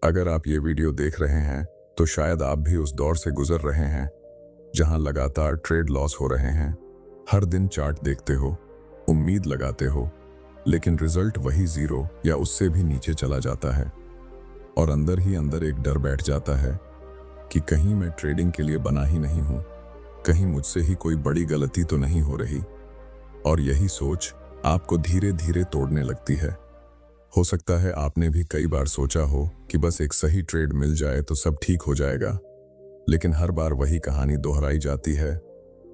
अगर आप ये वीडियो देख रहे हैं तो शायद आप भी उस दौर से गुजर रहे हैं जहां लगातार ट्रेड लॉस हो रहे हैं। हर दिन चार्ट देखते हो, उम्मीद लगाते हो, लेकिन रिजल्ट वही जीरो या उससे भी नीचे चला जाता है। और अंदर ही अंदर एक डर बैठ जाता है कि कहीं मैं ट्रेडिंग के लिए बना ही नहीं हूं, कहीं मुझसे ही कोई बड़ी गलती तो नहीं हो रही। और यही सोच आपको धीरे धीरे तोड़ने लगती है। हो सकता है आपने भी कई बार सोचा हो कि बस एक सही ट्रेड मिल जाए तो सब ठीक हो जाएगा, लेकिन हर बार वही कहानी दोहराई जाती है।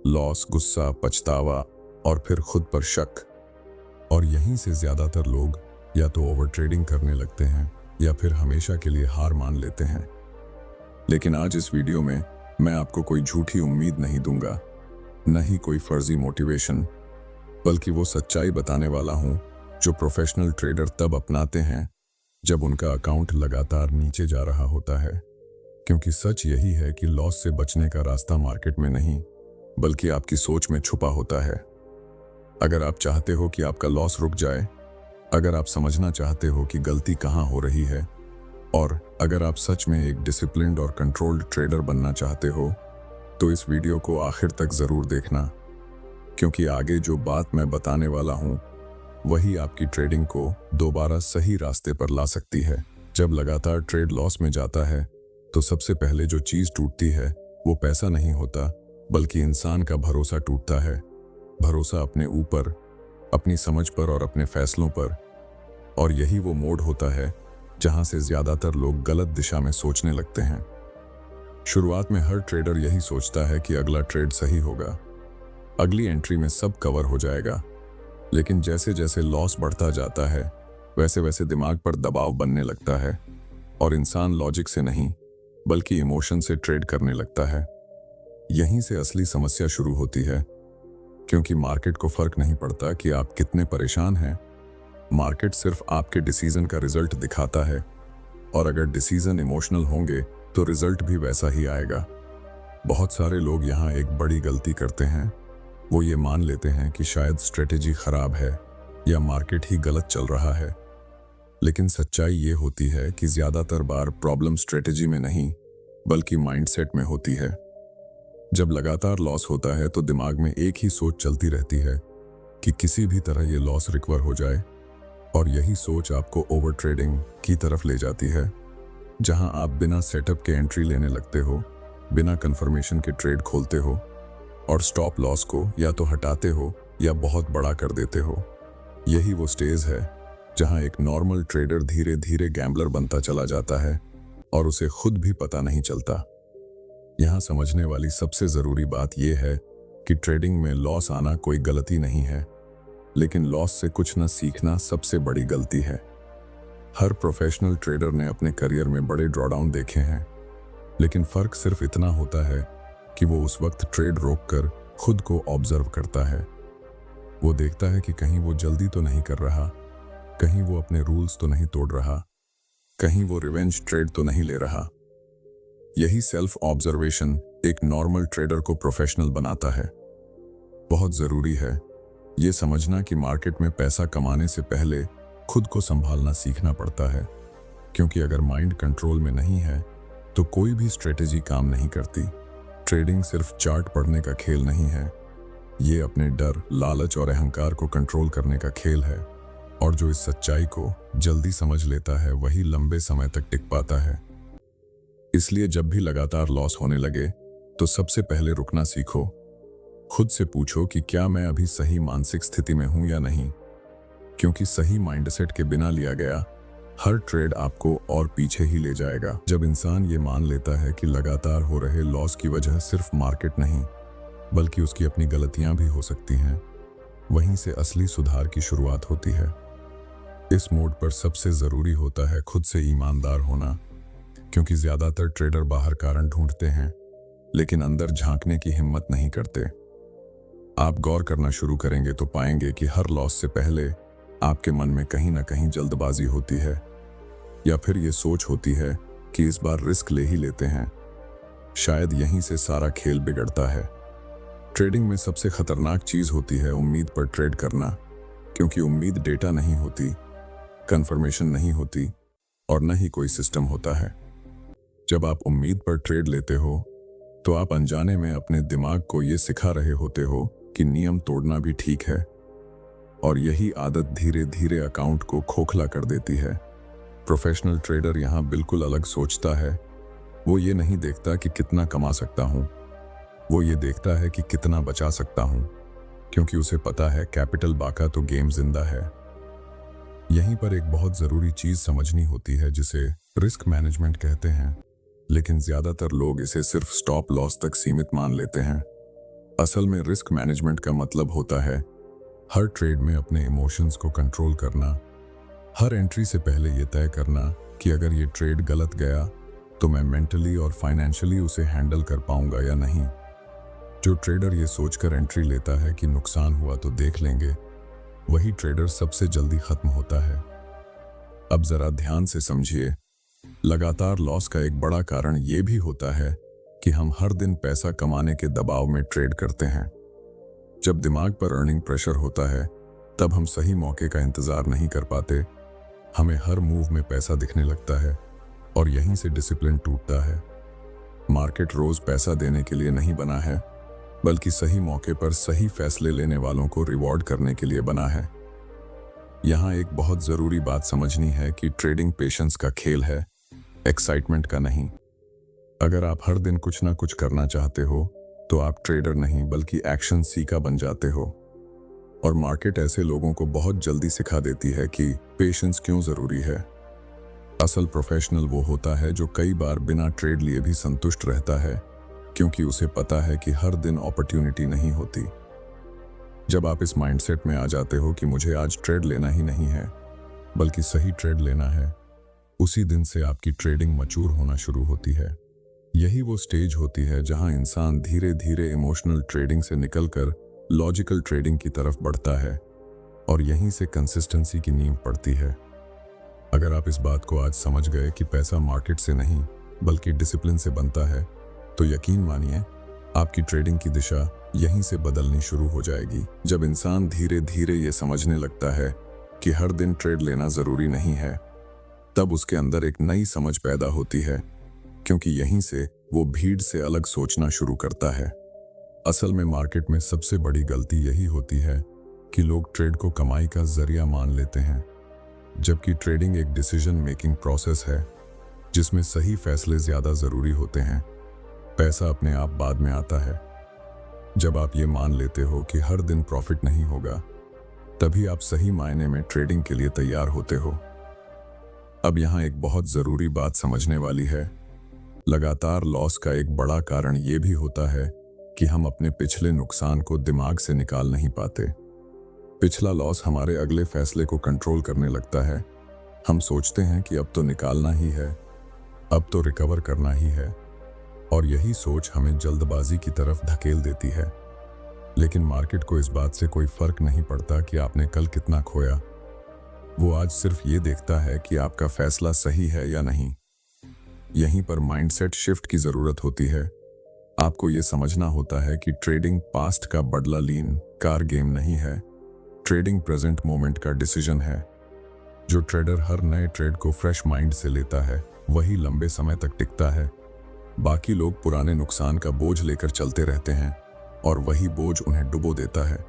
लॉस, गुस्सा, पछतावा और फिर खुद पर शक। और यहीं से ज्यादातर लोग या तो ओवर ट्रेडिंग करने लगते हैं या फिर हमेशा के लिए हार मान लेते हैं। लेकिन आज इस वीडियो में मैं आपको कोई झूठी उम्मीद नहीं दूंगा, न ही कोई फर्जी मोटिवेशन, बल्कि वो सच्चाई बताने वाला हूं जो प्रोफेशनल ट्रेडर तब अपनाते हैं जब उनका अकाउंट लगातार नीचे जा रहा होता है। क्योंकि सच यही है कि लॉस से बचने का रास्ता मार्केट में नहीं, बल्कि आपकी सोच में छुपा होता है। अगर आप चाहते हो कि आपका लॉस रुक जाए, अगर आप समझना चाहते हो कि गलती कहां हो रही है, और अगर आप सच में एक डिसिप्लिन्ड और कंट्रोल्ड ट्रेडर बनना चाहते हो, तो इस वीडियो को आखिर तक जरूर देखना। क्योंकि आगे जो बात मैं बताने वाला हूं वही आपकी ट्रेडिंग को दोबारा सही रास्ते पर ला सकती है। जब लगातार ट्रेड लॉस में जाता है तो सबसे पहले जो चीज टूटती है वो पैसा नहीं होता, बल्कि इंसान का भरोसा टूटता है। भरोसा अपने ऊपर, अपनी समझ पर और अपने फैसलों पर। और यही वो मोड़ होता है जहां से ज्यादातर लोग गलत दिशा में सोचने लगते हैं। शुरुआत में हर ट्रेडर यही सोचता है कि अगला ट्रेड सही होगा, अगली एंट्री में सब कवर हो जाएगा। लेकिन जैसे जैसे लॉस बढ़ता जाता है वैसे वैसे दिमाग पर दबाव बनने लगता है और इंसान लॉजिक से नहीं बल्कि इमोशन से ट्रेड करने लगता है। यहीं से असली समस्या शुरू होती है, क्योंकि मार्केट को फर्क नहीं पड़ता कि आप कितने परेशान हैं। मार्केट सिर्फ आपके डिसीजन का रिजल्ट दिखाता है, और अगर डिसीजन इमोशनल होंगे तो रिजल्ट भी वैसा ही आएगा। बहुत सारे लोग यहाँ एक बड़ी गलती करते हैं। वो ये मान लेते हैं कि शायद स्ट्रेटेजी खराब है या मार्केट ही गलत चल रहा है। लेकिन सच्चाई ये होती है कि ज्यादातर बार प्रॉब्लम स्ट्रेटेजी में नहीं बल्कि माइंडसेट में होती है। जब लगातार लॉस होता है तो दिमाग में एक ही सोच चलती रहती है कि किसी भी तरह ये लॉस रिकवर हो जाए, और यही सोच आपको ओवर ट्रेडिंग की तरफ ले जाती है, जहां आप बिना सेटअप के एंट्री लेने लगते हो, बिना कंफर्मेशन के ट्रेड खोलते हो और स्टॉप लॉस को या तो हटाते हो या बहुत बड़ा कर देते हो। यही वो स्टेज है जहां एक नॉर्मल ट्रेडर धीरे धीरे गैम्बलर बनता चला जाता है और उसे खुद भी पता नहीं चलता। यहां समझने वाली सबसे जरूरी बात यह है कि ट्रेडिंग में लॉस आना कोई गलती नहीं है, लेकिन लॉस से कुछ न सीखना सबसे बड़ी गलती है। हर प्रोफेशनल ट्रेडर ने अपने करियर में बड़े ड्रॉडाउन देखे हैं, लेकिन फर्क सिर्फ इतना होता है कि वो उस वक्त ट्रेड रोककर खुद को ऑब्जर्व करता है। वो देखता है कि कहीं वो जल्दी तो नहीं कर रहा, कहीं वो अपने रूल्स तो नहीं तोड़ रहा, कहीं वो रिवेंज ट्रेड तो नहीं ले रहा। यही सेल्फ ऑब्जर्वेशन एक नॉर्मल ट्रेडर को प्रोफेशनल बनाता है। बहुत जरूरी है ये समझना कि मार्केट में पैसा कमाने से पहले खुद को संभालना सीखना पड़ता है, क्योंकि अगर माइंड कंट्रोल में नहीं है तो कोई भी स्ट्रेटेजी काम नहीं करती। ट्रेडिंग सिर्फ चार्ट पढ़ने का खेल नहीं है, ये अपने डर, लालच और अहंकार को कंट्रोल करने का खेल है। और जो इस सच्चाई को जल्दी समझ लेता है वही लंबे समय तक टिक पाता है। इसलिए जब भी लगातार लॉस होने लगे तो सबसे पहले रुकना सीखो। खुद से पूछो कि क्या मैं अभी सही मानसिक स्थिति में हूं या नहीं, क्योंकि सही माइंडसेट के बिना लिया गया हर ट्रेड आपको और पीछे ही ले जाएगा। जब इंसान ये मान लेता है कि लगातार हो रहे लॉस की वजह सिर्फ मार्केट नहीं बल्कि उसकी अपनी गलतियां भी हो सकती हैं, वहीं से असली सुधार की शुरुआत होती है। इस मोड पर सबसे जरूरी होता है खुद से ईमानदार होना, क्योंकि ज्यादातर ट्रेडर बाहर कारण ढूंढते हैं लेकिन अंदर झांकने की हिम्मत नहीं करते। आप गौर करना शुरू करेंगे तो पाएंगे कि हर लॉस से पहले आपके मन में कहीं ना कहीं जल्दबाजी होती है, या फिर ये सोच होती है कि इस बार रिस्क ले ही लेते हैं। शायद यहीं से सारा खेल बिगड़ता है। ट्रेडिंग में सबसे खतरनाक चीज होती है उम्मीद पर ट्रेड करना, क्योंकि उम्मीद डेटा नहीं होती, कंफर्मेशन नहीं होती, और न ही कोई सिस्टम होता है। जब आप उम्मीद पर ट्रेड लेते हो तो आप अनजाने में अपने दिमाग को ये सिखा रहे होते हो कि नियम तोड़ना भी ठीक है, और यही आदत धीरे धीरे अकाउंट को खोखला कर देती है। प्रोफेशनल ट्रेडर यहाँ बिल्कुल अलग सोचता है। वो ये नहीं देखता कि कितना कमा सकता हूँ, वो ये देखता है कि कितना बचा सकता हूँ, क्योंकि उसे पता है कैपिटल बाका तो गेम जिंदा है। यहीं पर एक बहुत ज़रूरी चीज़ समझनी होती है जिसे रिस्क मैनेजमेंट कहते हैं, लेकिन ज़्यादातर लोग इसे सिर्फ स्टॉप लॉस तक सीमित मान लेते हैं। असल में रिस्क मैनेजमेंट का मतलब होता है हर ट्रेड में अपने इमोशंस को कंट्रोल करना, हर एंट्री से पहले ये तय करना कि अगर ये ट्रेड गलत गया तो मैं मेंटली और फाइनेंशियली उसे हैंडल कर पाऊंगा या नहीं। जो ट्रेडर ये सोचकर एंट्री लेता है कि नुकसान हुआ तो देख लेंगे, वही ट्रेडर सबसे जल्दी खत्म होता है। अब जरा ध्यान से समझिए, लगातार लॉस का एक बड़ा कारण ये भी होता है कि हम हर दिन पैसा कमाने के दबाव में ट्रेड करते हैं। जब दिमाग पर अर्निंग प्रेशर होता है तब हम सही मौके का इंतजार नहीं कर पाते। हमें हर मूव में पैसा दिखने लगता है और यहीं से डिसिप्लिन टूटता है। मार्केट रोज पैसा देने के लिए नहीं बना है, बल्कि सही मौके पर सही फैसले लेने वालों को रिवॉर्ड करने के लिए बना है। यहाँ एक बहुत जरूरी बात समझनी है कि ट्रेडिंग पेशेंस का खेल है, एक्साइटमेंट का नहीं। अगर आप हर दिन कुछ ना कुछ करना चाहते हो तो आप ट्रेडर नहीं बल्कि एक्शन सीकर बन जाते हो। और मार्केट ऐसे लोगों को बहुत जल्दी सिखा देती है कि पेशेंस क्यों जरूरी है। असल प्रोफेशनल वो होता है जो कई बार बिना ट्रेड लिए भी संतुष्ट रहता है, क्योंकि उसे पता है कि हर दिन अपॉर्चुनिटी नहीं होती। जब आप इस माइंडसेट में आ जाते हो कि मुझे आज ट्रेड लेना ही नहीं है बल्कि सही ट्रेड लेना है, उसी दिन से आपकी ट्रेडिंग मैच्योर होना शुरू होती है। यही वो स्टेज होती है जहां इंसान धीरे धीरे इमोशनल ट्रेडिंग से निकलकर लॉजिकल ट्रेडिंग की तरफ बढ़ता है, और यहीं से कंसिस्टेंसी की नींव पड़ती है। अगर आप इस बात को आज समझ गए कि पैसा मार्केट से नहीं बल्कि डिसिप्लिन से बनता है, तो यकीन मानिए आपकी ट्रेडिंग की दिशा यहीं से बदलनी शुरू हो जाएगी। जब इंसान धीरे धीरे ये समझने लगता है कि हर दिन ट्रेड लेना जरूरी नहीं है, तब उसके अंदर एक नई समझ पैदा होती है, क्योंकि यहीं से वो भीड़ से अलग सोचना शुरू करता है। असल में मार्केट में सबसे बड़ी गलती यही होती है कि लोग ट्रेड को कमाई का जरिया मान लेते हैं, जबकि ट्रेडिंग एक डिसीजन मेकिंग प्रोसेस है जिसमें सही फैसले ज्यादा जरूरी होते हैं। पैसा अपने आप बाद में आता है। जब आप ये मान लेते हो कि हर दिन प्रॉफिट नहीं होगा, तभी आप सही मायने में ट्रेडिंग के लिए तैयार होते हो। अब यहाँ एक बहुत जरूरी बात समझने वाली है। लगातार लॉस का एक बड़ा कारण ये भी होता है कि हम अपने पिछले नुकसान को दिमाग से निकाल नहीं पाते। पिछला लॉस हमारे अगले फैसले को कंट्रोल करने लगता है। हम सोचते हैं कि अब तो निकालना ही है, अब तो रिकवर करना ही है, और यही सोच हमें जल्दबाजी की तरफ धकेल देती है। लेकिन मार्केट को इस बात से कोई फर्क नहीं पड़ता कि आपने कल कितना खोया। वो आज सिर्फ ये देखता है कि आपका फैसला सही है या नहीं। यहीं पर माइंडसेट शिफ्ट की जरूरत होती है। आपको ये समझना होता है कि ट्रेडिंग पास्ट का बदला लीन कार गेम नहीं है, ट्रेडिंग प्रेजेंट मोमेंट का डिसीजन है। जो ट्रेडर हर नए ट्रेड को फ्रेश माइंड से लेता है वही लंबे समय तक टिकता है। बाकी लोग पुराने नुकसान का बोझ लेकर चलते रहते हैं और वही बोझ उन्हें डुबो देता है।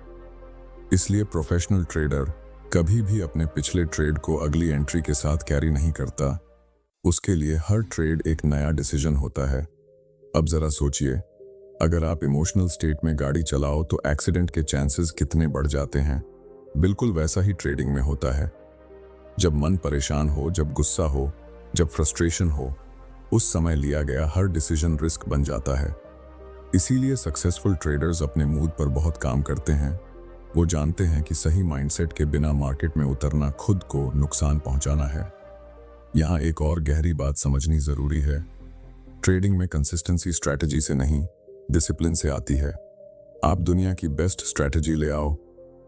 इसलिए प्रोफेशनल ट्रेडर कभी भी अपने पिछले ट्रेड को अगली एंट्री के साथ कैरी नहीं करता। उसके लिए हर ट्रेड एक नया डिसीजन होता है। अब जरा सोचिए, अगर आप इमोशनल स्टेट में गाड़ी चलाओ तो एक्सीडेंट के चांसेस कितने बढ़ जाते हैं। बिल्कुल वैसा ही ट्रेडिंग में होता है। जब मन परेशान हो, जब गुस्सा हो, जब फ्रस्ट्रेशन हो, उस समय लिया गया हर डिसीजन रिस्क बन जाता है। इसीलिए सक्सेसफुल ट्रेडर्स अपने मूड पर बहुत काम करते हैं। वो जानते हैं कि सही माइंडसेट के बिना मार्केट में उतरना खुद को नुकसान पहुंचाना है। यहाँ एक और गहरी बात समझनी जरूरी है। ट्रेडिंग में कंसिस्टेंसी स्ट्रैटेजी से नहीं, डिसिप्लिन से आती है। आप दुनिया की बेस्ट स्ट्रैटेजी ले आओ,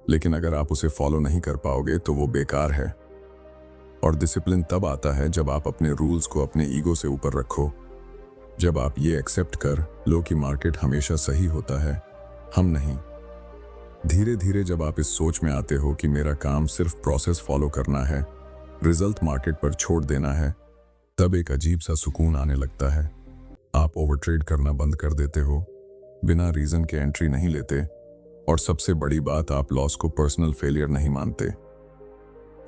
लेकिन अगर आप उसे फॉलो नहीं कर पाओगे तो वो बेकार है। और डिसिप्लिन तब आता है जब आप अपने रूल्स को अपने ईगो से ऊपर रखो। जब आप ये एक्सेप्ट कर लो कि मार्केट हमेशा सही होता है, हम नहीं। धीरे धीरे जब आप इस सोच में आते हो कि मेरा काम सिर्फ प्रोसेस फॉलो करना है, रिजल्ट मार्केट पर छोड़ देना है, तब एक अजीब सा सुकून आने लगता है। आप ओवर ट्रेड करना बंद कर देते हो, बिना रीजन के एंट्री नहीं लेते, और सबसे बड़ी बात, आप लॉस को पर्सनल फेलियर नहीं मानते।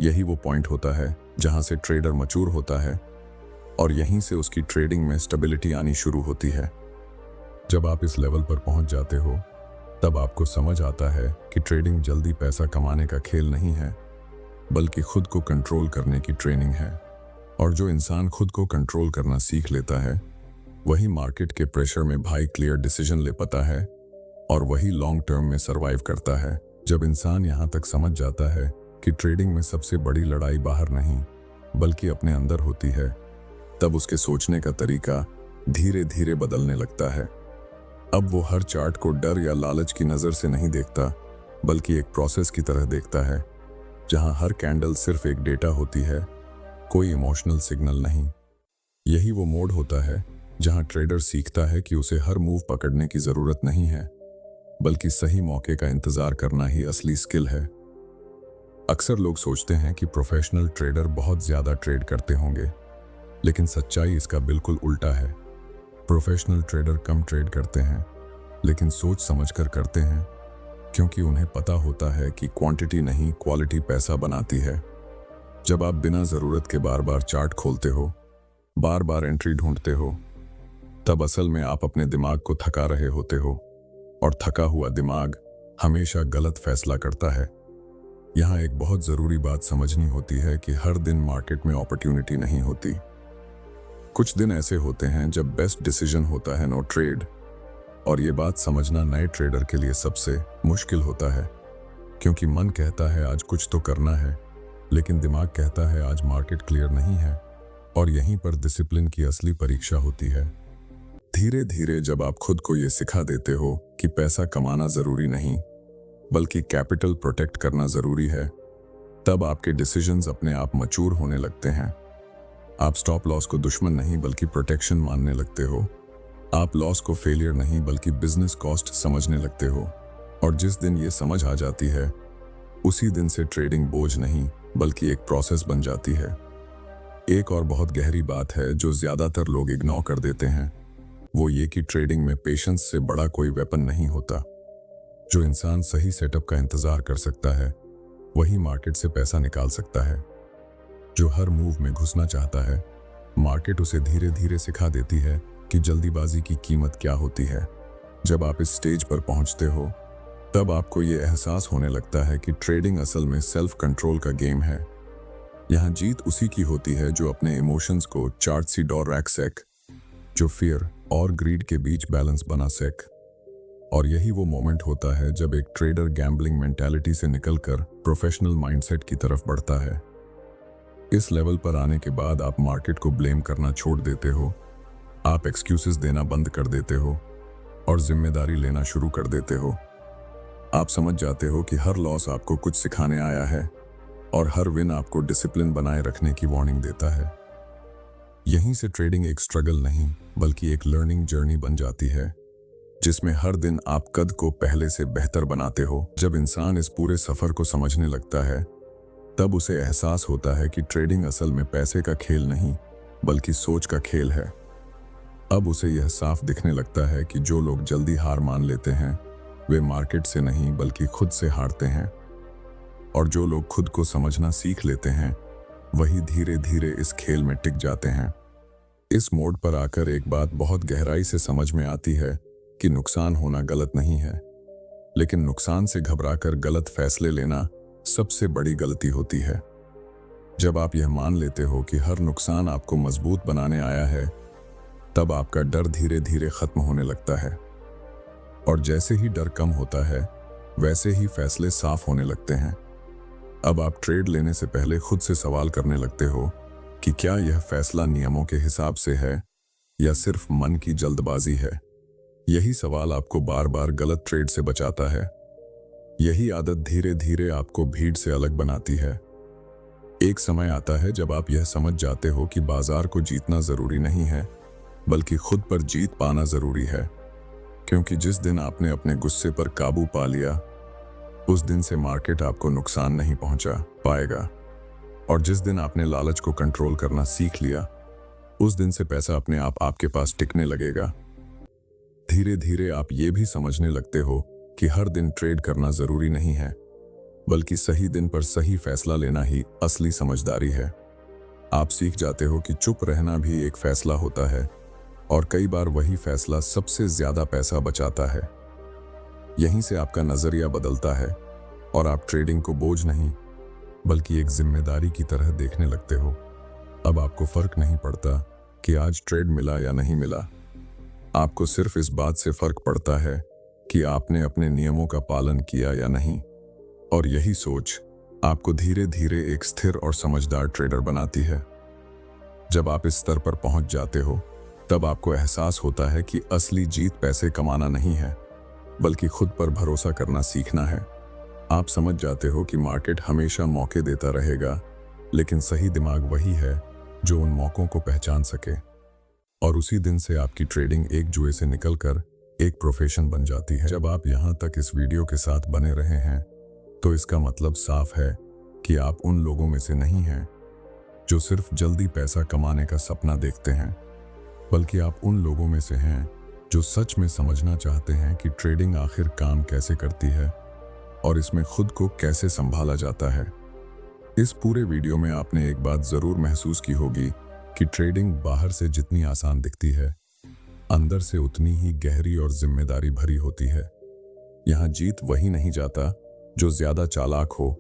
यही वो पॉइंट होता है जहां से ट्रेडर मैच्योर होता है, और यहीं से उसकी ट्रेडिंग में स्टेबिलिटी आनी शुरू होती है। जब आप इस लेवल पर पहुंच जाते हो, तब आपको समझ आता है कि ट्रेडिंग जल्दी पैसा कमाने का खेल नहीं है, बल्कि खुद को कंट्रोल करने की ट्रेनिंग है। और जो इंसान खुद को कंट्रोल करना सीख लेता है, वही मार्केट के प्रेशर में भाई क्लियर डिसीजन ले पाता है, और वही लॉन्ग टर्म में सरवाइव करता है। जब इंसान यहाँ तक समझ जाता है कि ट्रेडिंग में सबसे बड़ी लड़ाई बाहर नहीं बल्कि अपने अंदर होती है, तब उसके सोचने का तरीका धीरे धीरे बदलने लगता है। अब वो हर चार्ट को डर या लालच की नज़र से नहीं देखता, बल्कि एक प्रोसेस की तरह देखता है, जहां हर कैंडल सिर्फ एक डेटा होती है, कोई इमोशनल सिग्नल नहीं। यही वो मोड होता है जहां ट्रेडर सीखता है कि उसे हर मूव पकड़ने की ज़रूरत नहीं है, बल्कि सही मौके का इंतज़ार करना ही असली स्किल है। अक्सर लोग सोचते हैं कि प्रोफेशनल ट्रेडर बहुत ज़्यादा ट्रेड करते होंगे, लेकिन सच्चाई इसका बिल्कुल उल्टा है। प्रोफेशनल ट्रेडर कम ट्रेड करते हैं, लेकिन सोच समझकर करते हैं, क्योंकि उन्हें पता होता है कि क्वांटिटी नहीं क्वालिटी पैसा बनाती है। जब आप बिना ज़रूरत के बार बार चार्ट खोलते हो, बार बार एंट्री ढूंढते हो, तब असल में आप अपने दिमाग को थका रहे होते हो, और थका हुआ दिमाग हमेशा गलत फैसला करता है। यहाँ एक बहुत ज़रूरी बात समझनी होती है कि हर दिन मार्केट में अपॉर्चुनिटी नहीं होती। कुछ दिन ऐसे होते हैं जब बेस्ट डिसीजन होता है नो ट्रेड, और ये बात समझना नए ट्रेडर के लिए सबसे मुश्किल होता है, क्योंकि मन कहता है आज कुछ तो करना है, लेकिन दिमाग कहता है आज मार्केट क्लियर नहीं है, और यहीं पर डिसिप्लिन की असली परीक्षा होती है। धीरे धीरे जब आप खुद को ये सिखा देते हो कि पैसा कमाना ज़रूरी नहीं, बल्कि कैपिटल प्रोटेक्ट करना ज़रूरी है, तब आपके डिसीजंस अपने आप मैच्योर होने लगते हैं। आप स्टॉप लॉस को दुश्मन नहीं बल्कि प्रोटेक्शन मानने लगते हो। आप लॉस को फेलियर नहीं बल्कि बिजनेस कॉस्ट समझने लगते हो, और जिस दिन ये समझ आ जाती है, उसी दिन से ट्रेडिंग बोझ नहीं बल्कि एक प्रोसेस बन जाती है। एक और बहुत गहरी बात है जो ज़्यादातर लोग इग्नोर कर देते हैं, वो ये कि ट्रेडिंग में पेशेंस से बड़ा कोई वेपन नहीं होता। जो इंसान सही सेटअप का इंतज़ार कर सकता है, वही मार्केट से पैसा निकाल सकता है। जो हर मूव में घुसना चाहता है, मार्केट उसे धीरे धीरे सिखा देती है कि जल्दीबाजी की कीमत क्या होती है। जब आप इस स्टेज पर पहुंचते हो, तब आपको ये एहसास होने लगता है कि ट्रेडिंग असल में सेल्फ कंट्रोल का गेम है। यहाँ जीत उसी की होती है जो अपने इमोशंस को चार्ट सी डॉर रैक सेक, जो फियर और ग्रीड के बीच बैलेंस बना सेक। और यही वो मोमेंट होता है जब एक ट्रेडर गैम्बलिंग मेंटालिटी से निकलकर प्रोफेशनल माइंडसेट की तरफ बढ़ता है। इस लेवल पर आने के बाद आप मार्केट को ब्लेम करना छोड़ देते हो, आप एक्सक्यूजेस देना बंद कर देते हो, और जिम्मेदारी लेना शुरू कर देते हो। आप समझ जाते हो कि हर लॉस आपको कुछ सिखाने आया है, और हर विन आपको डिसिप्लिन बनाए रखने की वार्निंग देता है। यहीं से ट्रेडिंग एक स्ट्रगल नहीं बल्कि एक लर्निंग जर्नी बन जाती है, जिसमें हर दिन आप कद को पहले से बेहतर बनाते हो। जब इंसान इस पूरे सफर को समझने लगता है, तब उसे एहसास होता है कि ट्रेडिंग असल में पैसे का खेल नहीं बल्कि सोच का खेल है। अब उसे यह साफ दिखने लगता है कि जो लोग जल्दी हार मान लेते हैं, वे मार्केट से नहीं बल्कि खुद से हारते हैं, और जो लोग खुद को समझना सीख लेते हैं, वही धीरे धीरे इस खेल में टिक जाते हैं। इस मोड़ पर आकर एक बात बहुत गहराई से समझ में आती है कि नुकसान होना गलत नहीं है, लेकिन नुकसान से घबराकर गलत फैसले लेना सबसे बड़ी गलती होती है। जब आप यह मान लेते हो कि हर नुकसान आपको मजबूत बनाने आया है, तब आपका डर धीरे धीरे खत्म होने लगता है, और जैसे ही डर कम होता है, वैसे ही फैसले साफ होने लगते हैं। अब आप ट्रेड लेने से पहले खुद से सवाल करने लगते हो कि क्या यह फैसला नियमों के हिसाब से है या सिर्फ मन की जल्दबाजी है। यही सवाल आपको बार बार गलत ट्रेड से बचाता है। यही आदत धीरे धीरे आपको भीड़ से अलग बनाती है। एक समय आता है जब आप यह समझ जाते हो कि बाजार को जीतना जरूरी नहीं है, बल्कि खुद पर जीत पाना जरूरी है, क्योंकि जिस दिन आपने अपने गुस्से पर काबू पा लिया, उस दिन से मार्केट आपको नुकसान नहीं पहुंचा पाएगा। और जिस दिन आपने लालच को कंट्रोल करना सीख लिया, उस दिन से पैसा अपने आप आपके पास टिकने लगेगा। धीरे धीरे आप ये भी समझने लगते हो कि हर दिन ट्रेड करना जरूरी नहीं है, बल्कि सही दिन पर सही फैसला लेना ही असली समझदारी है। आप सीख जाते हो कि चुप रहना भी एक फैसला होता है, और कई बार वही फैसला सबसे ज्यादा पैसा बचाता है। यहीं से आपका नजरिया बदलता है और आप ट्रेडिंग को बोझ नहीं, बल्कि एक जिम्मेदारी की तरह देखने लगते हो। अब आपको फर्क नहीं पड़ता कि आज ट्रेड मिला या नहीं मिला। आपको सिर्फ इस बात से फर्क पड़ता है कि आपने अपने नियमों का पालन किया या नहीं। और यही सोच आपको धीरे धीरे एक स्थिर और समझदार ट्रेडर बनाती है। जब आप इस स्तर पर पहुंच जाते हो, तब आपको एहसास होता है कि असली जीत पैसे कमाना नहीं है, बल्कि खुद पर भरोसा करना सीखना है। आप समझ जाते हो कि मार्केट हमेशा मौके देता रहेगा, लेकिन सही दिमाग वही है जो उन मौकों को पहचान सके। और उसी दिन से आपकी ट्रेडिंग एक जुए से निकलकर एक प्रोफेशन बन जाती है। जब आप यहाँ तक इस वीडियो के साथ बने रहे हैं, तो इसका मतलब साफ है कि आप उन लोगों में से नहीं हैं जो सिर्फ जल्दी पैसा कमाने का सपना देखते हैं, बल्कि आप उन लोगों में से हैं जो सच में समझना चाहते हैं कि ट्रेडिंग आखिर काम कैसे करती है और इसमें खुद को कैसे संभाला जाता है। इस पूरे वीडियो में आपने एक बात जरूर महसूस की होगी कि ट्रेडिंग बाहर से जितनी आसान दिखती है, अंदर से उतनी ही गहरी और जिम्मेदारी भरी होती है। यहाँ जीत वही नहीं जाता जो ज्यादा चालाक हो,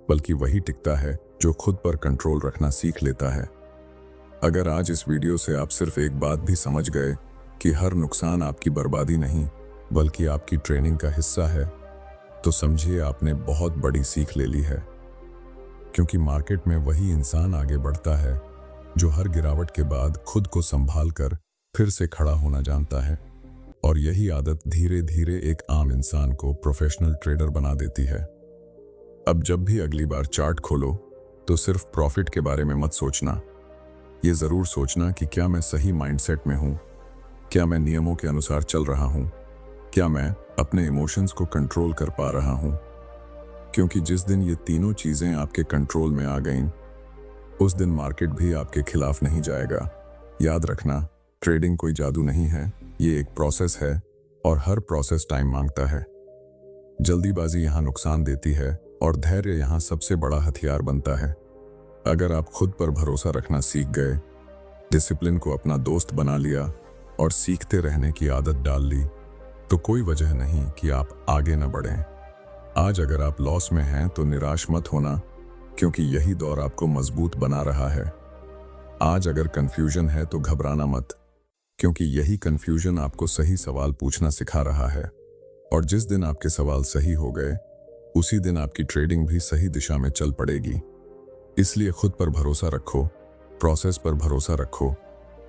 बल्कि वही टिकता है जो खुद पर कंट्रोल रखना सीख लेता है। अगर आज इस वीडियो से आप सिर्फ एक बात भी समझ गए कि हर नुकसान आपकी बर्बादी नहीं, बल्कि आपकी ट्रेनिंग का हिस्सा है, तो समझिए आपने बहुत बड़ी सीख ले ली है। क्योंकि मार्केट में वही इंसान आगे बढ़ता है जो हर गिरावट के बाद खुद को संभाल कर फिर से खड़ा होना जानता है। और यही आदत धीरे धीरे एक आम इंसान को प्रोफेशनल ट्रेडर बना देती है। अब जब भी अगली बार चार्ट खोलो, तो सिर्फ प्रॉफिट के बारे में मत सोचना। ये जरूर सोचना कि क्या मैं सही माइंडसेट में हूं, क्या मैं नियमों के अनुसार चल रहा हूं, क्या मैं अपने इमोशंस को कंट्रोल कर पा रहा हूं। क्योंकि जिस दिन ये तीनों चीजें आपके कंट्रोल में आ गईं, उस दिन मार्केट भी आपके खिलाफ नहीं जाएगा। याद रखना, ट्रेडिंग कोई जादू नहीं है, ये एक प्रोसेस है, और हर प्रोसेस टाइम मांगता है। जल्दीबाजी यहाँ नुकसान देती है और धैर्य यहाँ सबसे बड़ा हथियार बनता है। अगर आप खुद पर भरोसा रखना सीख गए, डिसिप्लिन को अपना दोस्त बना लिया और सीखते रहने की आदत डाल ली, तो कोई वजह नहीं कि आप आगे न बढ़ें। आज अगर आप लॉस में हैं तो निराश मत होना, क्योंकि यही दौर आपको मजबूत बना रहा है। आज अगर कंफ्यूजन है तो घबराना मत, क्योंकि यही कंफ्यूजन आपको सही सवाल पूछना सिखा रहा है। और जिस दिन आपके सवाल सही हो गए, उसी दिन आपकी ट्रेडिंग भी सही दिशा में चल पड़ेगी। इसलिए खुद पर भरोसा रखो, प्रोसेस पर भरोसा रखो,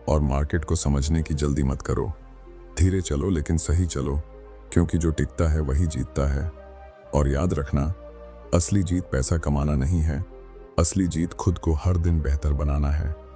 और मार्केट को समझने की जल्दी मत करो। धीरे चलो लेकिन सही चलो, क्योंकि जो टिकता है वही जीतता है। और याद रखना, असली जीत पैसा कमाना नहीं है, असली जीत खुद को हर दिन बेहतर बनाना है।